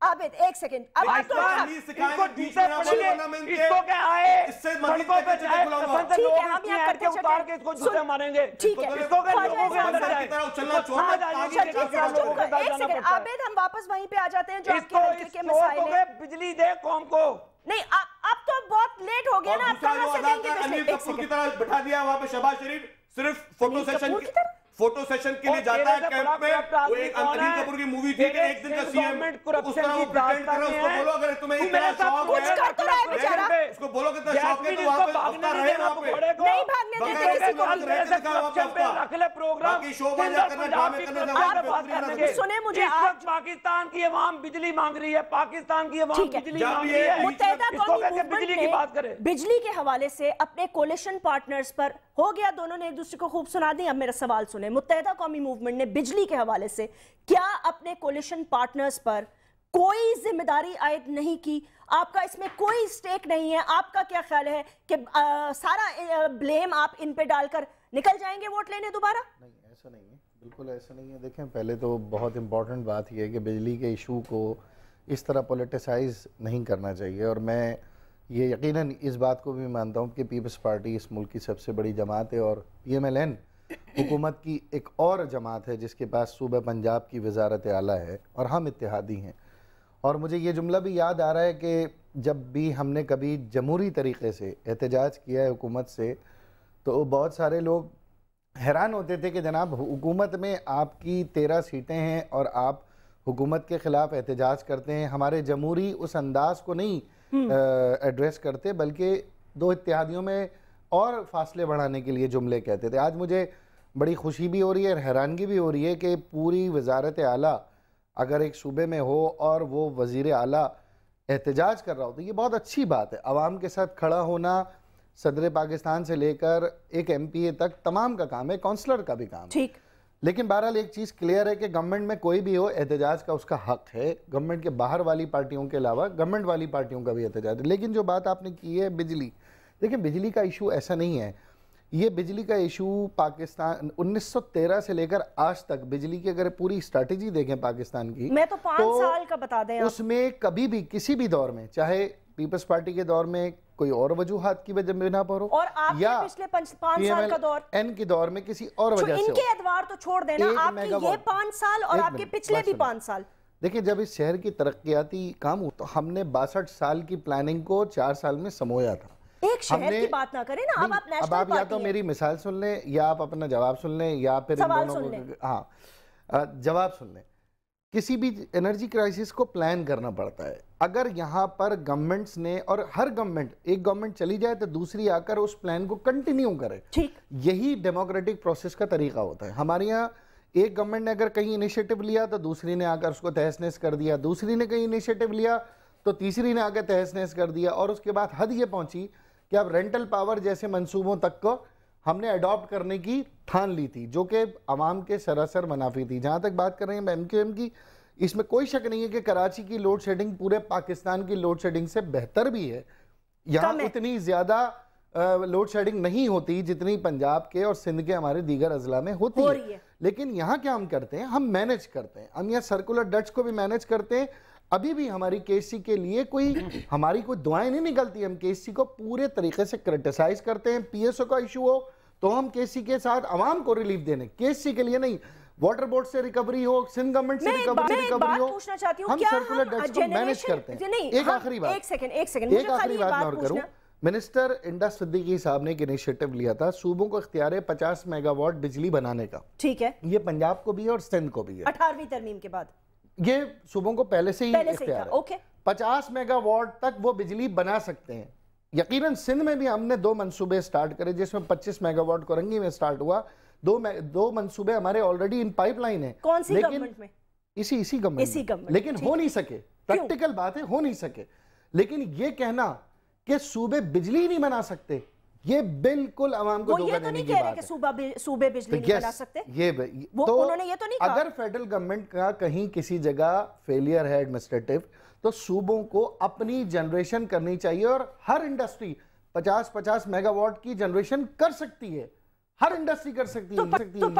आबिद एक सेकंड, अब इसको क्या आए सड़कों पे जाए, ठीक है हम यहाँ करके उतार के इसको जूते मारेंगे, ठीक है इसको क्या लोगों के अंदर जाए, एक सेकंड आबिद, हम वापस वहीं पे आ जाते हैं जो आपके लड़के के मसाइल हैं। बिजली दे कौम को। नहीं अब तो बहुत लेट हो गया ना, अब कहां से देंगे बिजली? अनिल कपूर की तरह बिठा दिया वहां पे शहबाज शरीफ, सिर्फ फोटो सेशन के लिए जाता है कैंप में। वो एक अनिल कपूर की मूवी थी कि एक दिन का सीएम, उस तरह वो प्रिटेंड करे। उसको बोलो अगर तुम्हें इतना शौक है, उसको बोलो कितना शौक है तो वहां पे हफ्ता रहे, वहां पे नहीं भागने देते किसी को। रख ले प्रोग्राम, बाकी शो बाजा करना, ड्रामे करना। सुने मुझे, आज पाकिस्तान की अवाम बिजली मांग रही है, पाकिस्तान की अवाम बिजली मांग रही है, मुत्तहिदा कौमी बिजली की बात करें। बिजली के हवाले से अपने कोलिशन पार्टनर्स पर हो गया, दोनों ने एक दूसरे को खूब सुना दी। अब मेरा सवाल सुने, मुत्तहिदा कौमी मूवमेंट ने बिजली के हवाले से क्या अपने कोलिशन पार्टनर्स पर कोई जिम्मेदारी आयद नहीं की? आपका इसमें कोई स्टेक नहीं है? आपका क्या ख्याल है कि सारा ब्लेम आप इन पे डालकर निकल जाएंगे वोट लेने दोबारा? नहीं, ऐसा नहीं है, बिल्कुल ऐसा नहीं है। देखें, पहले तो बहुत इंपॉर्टेंट बात यह है कि बिजली के इशू को इस तरह पोलिटिसाइज नहीं करना चाहिए, और मैं ये यकीनन इस बात को भी मानता हूँ कि पीपल्स पार्टी इस मुल्क की सबसे बड़ी जमात है, और PMLN हुकूमत की एक और जमात है जिसके पास सूबे पंजाब की वजारत आला है, और हम इत्तेहादी हैं। और मुझे ये जुमला भी याद आ रहा है कि जब भी हमने कभी जमहूरी तरीक़े से एहतजाज किया है हुकूमत से, तो बहुत सारे लोग हैरान होते थे कि जनाब हुकूमत में आपकी 13 सीटें हैं और आप हुकूमत के ख़िलाफ़ एहतजाज करते हैं। हमारे जमहूरी उस अंदाज को नहीं एड्रेस करते, बल्कि दो इत्तेहादियों में और फासले बढ़ाने के लिए जुमले कहते थे। आज मुझे बड़ी खुशी भी हो रही है और हैरानगी भी हो रही है कि पूरी वजारत आला अगर एक सूबे में हो और वो वज़ीर आला एहतजाज कर रहा हो तो ये बहुत अच्छी बात है। आवाम के साथ खड़ा होना सदर पाकिस्तान से लेकर एक MPA तक तमाम का काम है, काउंसलर का भी काम है। ठीक, लेकिन बहरहाल एक चीज़ क्लियर है कि गवर्नमेंट में कोई भी हो, एहतजाज का उसका हक है। गवर्नमेंट के बाहर वाली पार्टियों के अलावा गवर्नमेंट वाली पार्टियों का भी एहतजाज है। लेकिन जो बात आपने की है बिजली, देखिए बिजली का इशू ऐसा नहीं है। ये बिजली का इशू पाकिस्तान 1913 से लेकर आज तक बिजली की अगर पूरी स्ट्रैटेजी देखें पाकिस्तान की, मैं तो 5 साल का बता दें, उसमें कभी भी किसी भी दौर में, चाहे पीपल्स पार्टी के दौर में कोई और वजूहात की वजह बिना पर हो, और आपके या पिछले 5 साल का दौर N के दौर में किसी और वजह से, इनके एतबार तो छोड़ देना, आपके ये 5 साल और आपके पिछले भी 5 साल। देखिए, जब इस शहर की तरक्याती काम हो तो हमने 62 साल की प्लानिंग को 4 साल में समोया था। एक शहर की बात ना करें ना, अब आप नेशनल पार्टी, या तो मेरी मिसाल सुन लें या आप अपना जवाब सुन लें या फिर सवाल सुन लें। हाँ, जवाब सुन लें। किसी भी एनर्जी क्राइसिस को प्लान करना पड़ता है। अगर यहाँ पर गवर्नमेंट्स ने, और हर गवर्नमेंट, एक गवर्नमेंट चली जाए तो दूसरी आकर उस प्लान को कंटिन्यू करे, ठीक, यही डेमोक्रेटिक प्रोसेस का तरीका होता है। हमारे यहाँ एक गवर्नमेंट ने अगर कहीं इनिशिएटिव लिया तो दूसरी ने आकर उसको तहस नहस कर दिया, दूसरी ने कहीं इनिशिएटिव लिया तो तीसरी ने आकर तहस नहस कर दिया, और उसके बाद हद ये पहुंची कि अब रेंटल पावर जैसे मंसूबों तक को हमने अडॉप्ट करने की ठान ली थी, जो कि अवाम के सरासर मुनाफी थी। जहाँ तक बात कर रहे हैं MQM की, इसमें कोई शक नहीं है कि कराची की लोड शेडिंग पूरे पाकिस्तान की लोड शेडिंग से बेहतर भी है। यहाँ उतनी ज़्यादा लोड शेडिंग नहीं होती जितनी पंजाब के और सिंध के हमारे दीगर अजला में होती है। लेकिन यहाँ क्या हम करते हैं, हम मैनेज करते हैं। हम यहाँ सर्कुलर डट्स को भी मैनेज करते हैं। अभी भी हमारी KC के लिए हमारी कोई दुआएं नहीं निकलती। हम KC को पूरे तरीके से क्रिटिसाइज करते हैं। PSO का इशू हो तो हम KC के साथ आवाम को रिलीफ देने, KC के लिए नहीं, वाटर बोर्ड से रिकवरी हो, सिंध गवर्नमेंट से रिकवरी हो, हम सर्कुलर डट्स को मैनेज करते हैं। एक आखिरी बात, एक आखिरी बात मैं और करूं, मिनिस्टर इंडस सिद्दीकी साहब ने एक इनिशिएटिव लिया था, सूबों को इख्तियार है 50 मेगावाट बिजली बनाने का। ठीक है, ये पंजाब को भी है और सिंध को भी है। 18वीं तरमीम के बाद ये सूबों को पहले से ही इख्तियार है। ओके, 50 मेगावाट तक वो बिजली बना सकते हैं। यकीनन सिंध में भी हमने 2 मंसूबे स्टार्ट करे, जिसमें 25 मेगावाट कोरंगी में स्टार्ट हुआ। दो मंसूबे हमारे ऑलरेडी इन पाइपलाइन है। कौन सी गवर्नमेंट में? इसी गवर्नमेंट, लेकिन हो नहीं सके। प्रैक्टिकल बात है, हो नहीं सके। लेकिन ये कहना कि सूबे बिजली नहीं बना सकते, ये बिल्कुल आवाम को धोखा देने की बात है। सूबे बिजली नहीं बना सकते, तो उन्होंने ये तो नहीं कहा। अगर फेडरल गवर्नमेंट का कहीं किसी जगह फेलियर है एडमिनिस्ट्रेटिव, तो सूबों को अपनी जनरेशन करनी चाहिए, और हर इंडस्ट्री 50-50 मेगावाट की जनरेशन कर सकती है। ہر انڈسٹری کر سکتی ہے.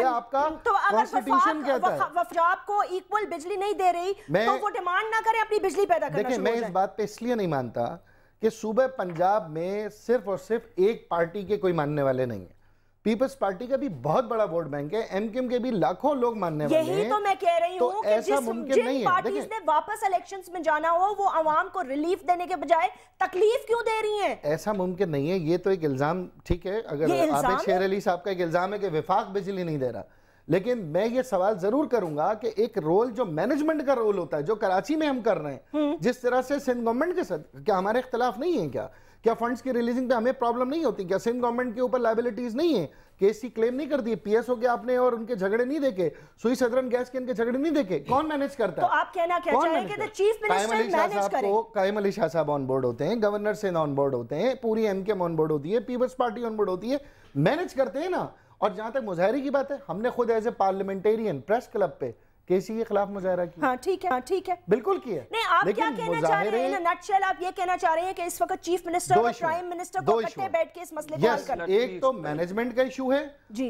یہ آپ کا کانسٹیٹیوشن کہتا ہے. وفاق کو ایکول بجلی نہیں دے رہی تو وہ ڈیمانڈ نہ کریں اپنی بجلی پیدا کرنا شروع ہو جائے. دیکھیں میں اس بات پہ اس لیے نہیں مانتا کہ صوبہ پنجاب میں صرف اور صرف ایک پارٹی کے کوئی ماننے والے نہیں ہیں. پیپلز پارٹی کا بھی بہت بڑا ووٹ بینک ہے, ایم کیو ایم کے بھی لاکھوں لوگ ماننے والے ہیں. یہی تو میں کہہ رہی ہوں کہ جن پارٹیز نے واپس الیکشنز میں جانا ہو وہ عوام کو ریلیف دینے کے بجائے تکلیف کیوں دے رہی ہیں؟ ایسا ممکن نہیں ہے. یہ تو ایک الزام ٹھیک ہے, اگر عابد شیر علی صاحب کا ایک الزام ہے کہ وفاق بجلی نہیں دے رہا, لیکن میں یہ سوال ضرور کروں گا کہ ایک رول جو مینجمنٹ کا رول ہوتا ہے جو کراچی میں ہم کر رہے ہیں, جس طرح سے سندھ گورنمنٹ کے ساتھ کیا ہمارے اختلاف نہیں ہیں؟ کیا فنڈز کی ریلیزنگ پہ ہمیں پرابلم نہیں ہوتی؟ کیا سندھ گورنمنٹ کے اوپر لائبلٹیز نہیں ہیں؟ کیس کی کلیم نہیں کرتی ہے؟ پی ایس او کے آپ نے اور ان کے جھگڑے نہیں دیکھے, سوئی سدرن گیس کے ان کے جھگڑے نہیں دیکھے, کون مینیج کرتا ہے؟ تو آپ کہنا کیا چاہیں کہ چیف منسٹر مینیج کریں؟ قائم علی شاہ صاحب آن بورڈ ہوتے ہیں, گورنر سندھ آن بورڈ ہوتے ہیں, پوری ایم کے آن بورڈ ہوتی ہے, پیپلز پارٹی آن بورڈ ہوتی ہے, مینیج کرتے ہیں نا. اور جہاں تک مظاہرے کی بات ہے, ہم نے خود as a parliamentarian press club پہ کیسی کے خلاف مظاہرہ کیا. ہاں ٹھیک ہے بالکل کیا. نہیں آپ کیا کہنا چاہ رہے ہیں؟ نٹ شیل آپ یہ کہنا چاہ رہے ہیں کہ اس وقت چیف منسٹر اور پرائم منسٹر کو اکٹھے بیٹھ کے اس مسئلے کو حل کرنا. ایک تو مینجمنٹ کا ایشو ہے,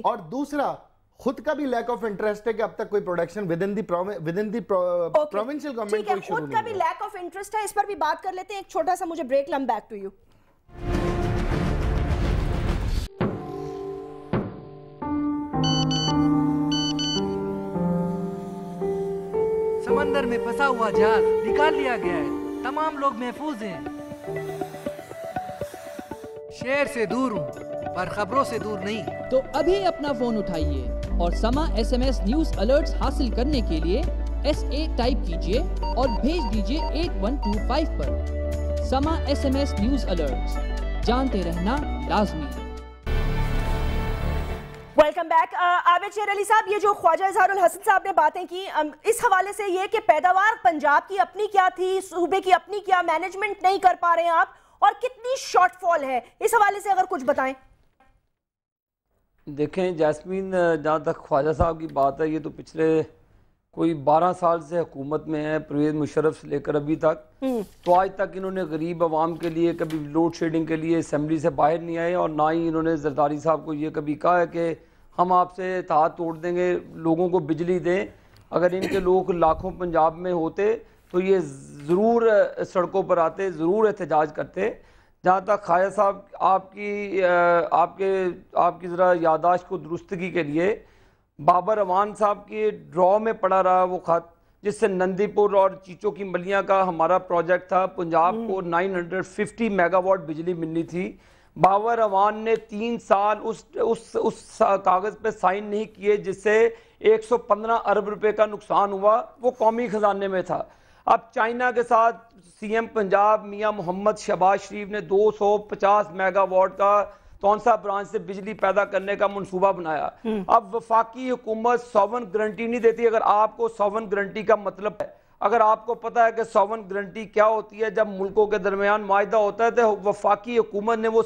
اور دوسرا خود کا بھی لیک آف انٹرسٹ ہے کہ اب تک کوئی production with in the provincial government کوئی شروع نہیں. خود کا بھی لیک آف انٹرسٹ ہے, اس پر بھی بات کر لیتے ہیں. ایک چھوٹا سا مجھے بریک, لم بیک ٹو یو. سمندر میں پھنسا ہوا جہاز نکال لیا گیا ہے, تمام لوگ محفوظ ہیں. شہر سے دور ہوں پر خبروں سے دور نہیں. تو ابھی اپنا فون اٹھائیے اور Samaa S M S news alerts حاصل کرنے کے لیے SA ٹائپ کیجئے اور بھیج دیجئے 8125 پر. Samaa S M S news alerts, جانتے رہنا لازمی ہے. Welcome back. عابد شیر علی صاحب, یہ جو خواجہ اظہار الحسن صاحب نے باتیں کی, اس حوالے سے یہ کہ پیداوار پنجاب کی اپنی کیا تھی, صوبے کی اپنی کیا, مینجمنٹ نہیں کر پا رہے ہیں آپ, اور کتنی شارٹ فال ہے, اس حوالے سے اگر کچھ بتائیں. دیکھیں جاسمین, جہاں تک خواجہ صاحب کی بات ہے, یہ تو پچھلے کوئی 12 سال سے حکومت میں ہے, پرویز مشرف سے لے کر ابھی تک, تو آج تک انہوں نے غریب عوام کے لیے کبھی لوڈ شیڈنگ کے لیے اسمبلی سے باہر نہیں آئے, اور نہ ہی انہوں نے زرداری صاحب کو یہ کبھی کہا ہے کہ ہم آپ سے اتحاد توڑ دیں گے, لوگوں کو بجلی دیں. اگر ان کے لوگ لاکھوں پنجاب میں ہوتے تو یہ ضرور سڑکوں پر آتے, ضرور احتجاج کرتے. جہاں تک خواجہ صاحب, آپ کی ذرا یادداشت کو درستگی کے لیے, بابر امان صاحب کے ڈرا میں پڑا رہا وہ خط جس سے نندی پور اور چیچو کی ملیاں کا ہمارا پروجیکٹ تھا, پنجاب کو 950 میگا واٹ بجلی ملنی تھی. بابر امان نے 3 سال اس کاغذ پہ سائن نہیں کیے, جس سے 115 ارب روپے کا نقصان ہوا, وہ قومی خزانے میں تھا. اب چائنا کے ساتھ سی ایم پنجاب میاں محمد شہباز شریف نے 250 میگا واٹ کا تونسا برانچ سے بجلی پیدا کرنے کا منصوبہ بنایا. اب وفاقی حکومت سوون گارنٹی نہیں دیتی. اگر آپ کو سوون گارنٹی کا مطلب ہے, اگر آپ کو پتا ہے کہ سوون گارنٹی کیا ہوتی ہے, جب ملکوں کے درمیان معاہدہ ہوتا ہے تو وفاقی حکومت نے وہ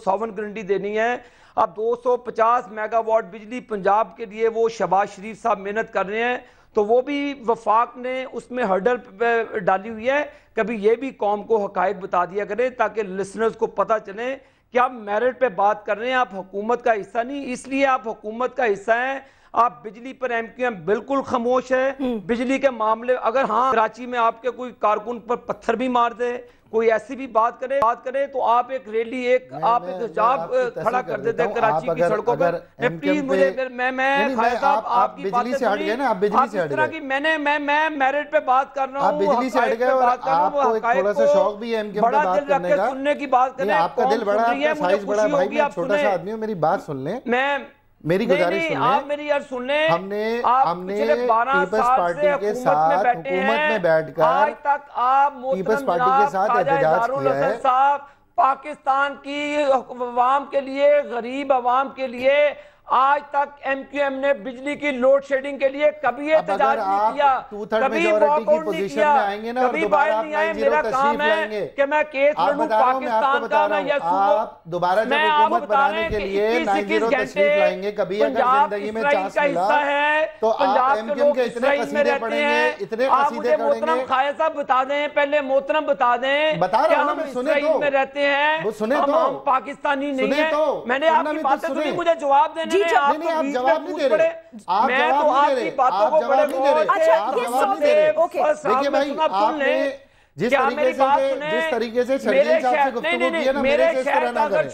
سوون گارنٹی دینی ہے. اب 250 میگا واٹ بجلی پنجاب کے لیے وہ شہباز شریف صاحب محنت کر رہے ہیں, تو وہ بھی وفاق نے اس میں ہرڈل ڈالی ہوئی ہے. کبھی یہ بھی قوم کو حقائق بتا دیا کریں تاکہ لسنرز کو پتہ چلیں کہ آپ میرٹ پہ بات کر رہے ہیں, آپ حکومت کا حصہ نہیں. اس لیے آپ حکومت کا حصہ ہیں, آپ بجلی پر ایم کیو ایم بالکل خاموش ہے. بجلی کے معاملے اگر کراچی میں آپ کے کوئی کارکن پر پتھر بھی مار دے, کوئی ایسی بھی بات کرے تو آپ ایک ریلی آپ ایک حجاب کھڑا کر دیتے ہیں کراچی کی سڑکوں پر. پلیز مجھے میں خواجہ صاحب آپ کی باتیں سنی, آپ اس طرح کی میں میرٹ پہ بات کر رہا ہوں, آپ بجلی سے ہٹ گئے اور آپ کو ایک تھوڑا سا شوق بھی ہے ایم کیو ایم پہ بات کرنے کا, سننے کی بات کریں. آپ کا دل بڑا, آپ کا سائز بڑا, بھائی میں چھوٹا سا آدمی ہوں, میری بات سن لیں, میری گزارش سن لیں. آپ میری یار سن لیں, ہم نے پیپلز پارٹی کے ساتھ حکومت میں بیٹھ کر آج تک آپ پیپلز پارٹی کے ساتھ احتجاج کیا ہے. پاکستان کی عوام کے لیے, غریب عوام کے لیے آج تک ایم کیو ایم نے بجلی کی لوڈ شیڈنگ کے لیے کبھی احتجاج نہیں کیا, کبھی واک آؤٹ نہیں کیا, کبھی باہر نہیں آئے. میرا کام ہے کہ میں کیس لڑوں پاکستان کا, میں یہ دوبارہ جب حکومت بنانے کے لیے 90 تشریف لائیں گے, کبھی اگر زندگی میں چانس ملا تو آپ ایم کیو ایم کے اتنے قصیدے پڑھیں گے, اتنے قصیدے پڑھیں گے. خواجہ صاحب بتا دیں, پہلے محترم بتا دیں کہ ہم اسرائیل میں رہتے ہیں, ہم پاکستانی نہیں ہیں. میں نے آپ کی باتیں سنی, مجھے جواب دینے मैंने आप जवाब नहीं दे रहे, आप जवाब नहीं दे रहे, आप जवाब नहीं दे रहे, आप जवाब नहीं दे रहे। देखिए भाई, आपने जिस तरीके से शर्जील साहब से गुफ्तगू की है ना, मेरे से इस तरह ना करें।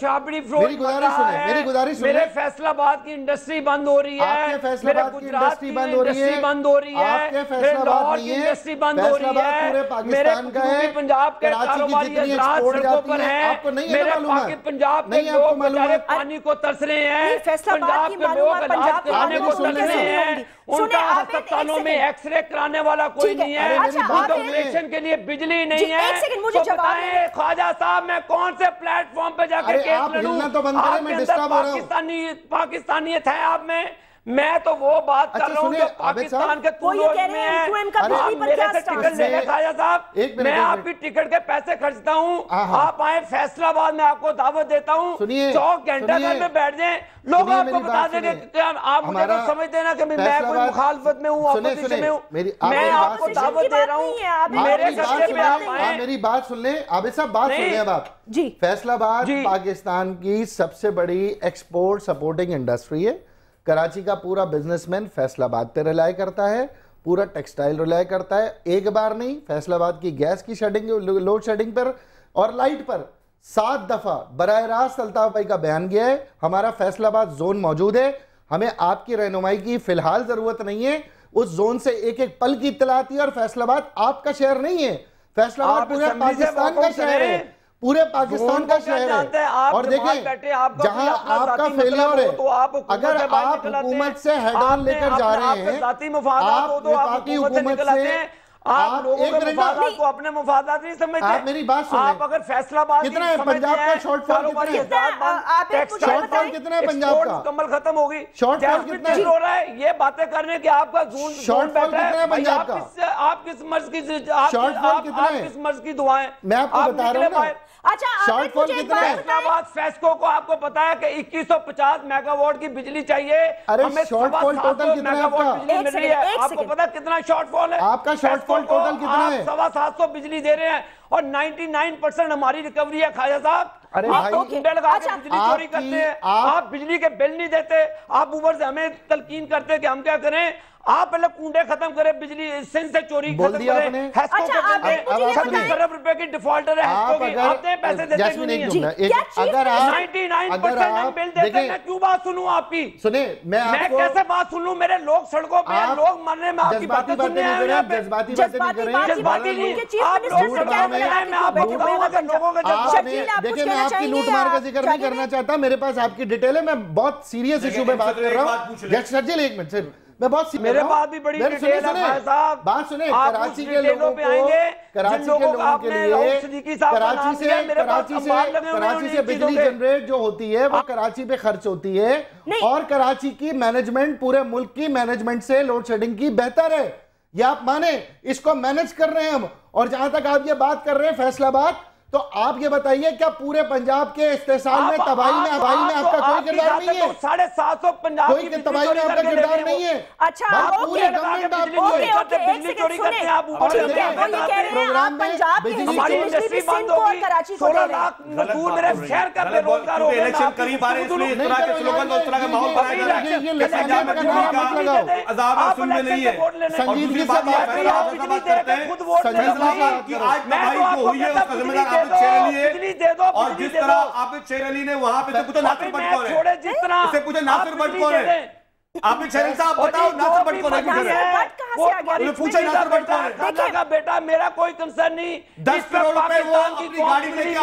मेरी गुजारिश सुने, मेरी गुजारिश सुने। मेरे फैसलाबाद की इंडस्ट्री बंद हो रही है, आपके फैसलाबाद की इंडस्ट्री बंद हो रही है, बंद हो रही है, आपके फैसलाबाद नहीं है, इंडस्ट्री बंद हो रही है, पूरे पाकिस्तान का है, पंजाब के कराची की जितनी एक्सपोर्ट जाती है, आपको नहीं है मालूम है, पंजाब के लोग बेचारे पानी को तरस रहे हैं, पंजाब के लोग इलाज कराने को तरस रहे हैं, उनका अस्पतालों में एक्सरे कराने वाला कोई नहीं है, ऑपरेशन के लिए बिजली नहीं है। मुझे बताएं ख्वाजा साहब, मैं कौन से प्लेटफॉर्म पे जाकर केस लड़ूं? तो बंद करें, मैं डिस्टर्ब हो रहा हूं। पाकिस्तानियत है आप में, मैं तो वो बात कर रहा हूँ जो पाकिस्तान के तुलोज में है। मेरे से टिकट लेने ख्वाजा साहब, मैं आपकी टिकट के पैसे खर्चता हूँ, आप आए फैसलाबाद में, आपको दावत देता हूँ, 100 घंटा घर में बैठ जाए, लोग आपको बता देंगे कि आप मुझे तो समझ देना कि मैं कोई मुखालफत में हूँ, ऑपोजिशन में हूँ, मैं आपको दावत दे रहा हूँ, मेरे घर पे आप आए। मेरी बात सुन ले आबिद साहब, बात सुन ले अब आप जी। फैसलाबाद पाकिस्तान की सबसे बड़ी एक्सपोर्ट सपोर्टिंग इंडस्ट्री है। कराची का पूरा बिजनेसमैन फैसलाबाद पे रिलाय करता है, पूरा टेक्सटाइल रिलाय करता है। एक बार नहीं, फैसलाबाद की गैस की शेडिंग, लोड शेडिंग पर और लाइट पर 7 दफा बराह रास्त अल्ताफ भाई का बयान गया है। हमारा फैसलाबाद जोन मौजूद है, हमें आपकी रहनुमाई की फिलहाल जरूरत नहीं है। उस जोन से एक एक पल की इत्तला आती है, और फैसलाबाद आपका शहर नहीं है, फैसलाबाद पूरे पाकिस्तान का शहर है, पूरे पाकिस्तान का शहर है। और देखिए, जहां आपका फेलियर है, अगर आप हुकूमत से हेड ऑन लेकर जा रहे हैं, आप वफाकी हुकूमत से आप एक मिनट को अपने मुफादात नहीं समझते। आप मेरी बात सुनिए, आप अगर फैसलाबाद कितना है पंजाब का शॉर्टफॉल, कितना है शॉर्टफॉल, कितना है पंजाब का, कमल खत्म होगी, शॉर्टफॉल कितना हो रहा है, ये बातें करने के आपका शॉर्टफॉल कितना है पंजाब का, आप किस मर्ज की शॉर्टफॉल कितना है, किस मर्ज की दुआएं मैं आपको बता रहा हूँ ना। अच्छा, शॉर्टफॉल कितना है? फैसलाबाद फेस्को को आपको पता है कि 2150 मेगावाट की बिजली चाहिए, हमें शॉर्टफॉल टोटल कितना है आपका? मिल रही है, आपको पता कितना शॉर्टफॉल है? आपका शॉर्टफॉल टोटल कितना है? 750 बिजली दे रहे हैं, और 99% हमारी रिकवरी है ख्वाजा साहब। अरे भाई, कुंडे लगा के बिजली चोरी करते हैं, आप बिजली के बिल नहीं देते, आप ऊपर से हमें तलकीन करते हैं कि हम क्या करें। आप पहले कुंडे खत्म करें, बिजली सिंध से चोरी खत्म करें। खरब रुपए की डिफॉल्टर है, आपने पैसे देते नहीं है। अगर आप 99% बिल देते हैं, क्यों बात सुनूं आपकी? सुने, मैं कैसे बात सुनूं? मेरे लोग सड़कों पे, लोग मरने में, आपकी बातें सुनने आए हैं। जज्बाती बातें नहीं करें, जज्बाती नहीं, आप लोग सड़कों पे आए, मैं आपको बताऊंगा कि लोगों का देखिए, मैं आपकी लूट मार का जिक्र नहीं करना चाहता, मेरे पास आपकी डिटेल है, मैं बहुत सीरियस इशू पे बात कर रहा हूँ। शर्जील एक मिनट सिर्फ, मैं बहुत मेरे बात भी बड़ी डिटेल है साहब। बात सुने, कराची के लोगों को, कराची के लोगों के लिए, कराची से बिजली जनरेट जो होती है वो कराची पे खर्च होती है, और कराची की मैनेजमेंट पूरे मुल्क की मैनेजमेंट से लोड शेडिंग की बेहतर है, ये आप माने, इसको मैनेज कर रहे हैं हम। और जहां तक आप ये बात कर रहे हैं फैसलाबाद, तो आप ये बताइए, क्या पूरे पंजाब के इस्तेसाल में, तबाही में, आबाई में आपका कोई किरदार नहीं है? 750 पंजाब कोई तबाही में आपका किरदार नहीं है। अच्छा, पूरे गवर्नमेंट बिजली चोरी करते हैं आप, प्रोग्राम में हमारी इंडस्ट्री बंद होगी, 16 लाख मजदूर मेरे शहर का बेरोजगार हो गया। इलेक्शन करीब आ रहे हैं, इसलिए इस तरह के स्लोगन और इस तरह का माहौल बनाया जा रहा है। पंजाब में चोरी का अज़ाब असूल में नहीं है, संजीदगी से बात करते हैं, संजीदगी की आज तबाही जो हुई है उसका जिम्मेदार और जिस तरह आबिद शेर अली ने वहां पे पूछा नासिर भट्ट कौन है, इससे पूछा नासिर भट्ट कौन है, आबिद शेर साहब बताओ नासिर भट्ट कौन है, पूछा नासिर भट्ट कौन है। बेटा मेरा कोई कंसर्न नहीं, 10 करोड़ रुपए वो अपनी गाड़ी में लेके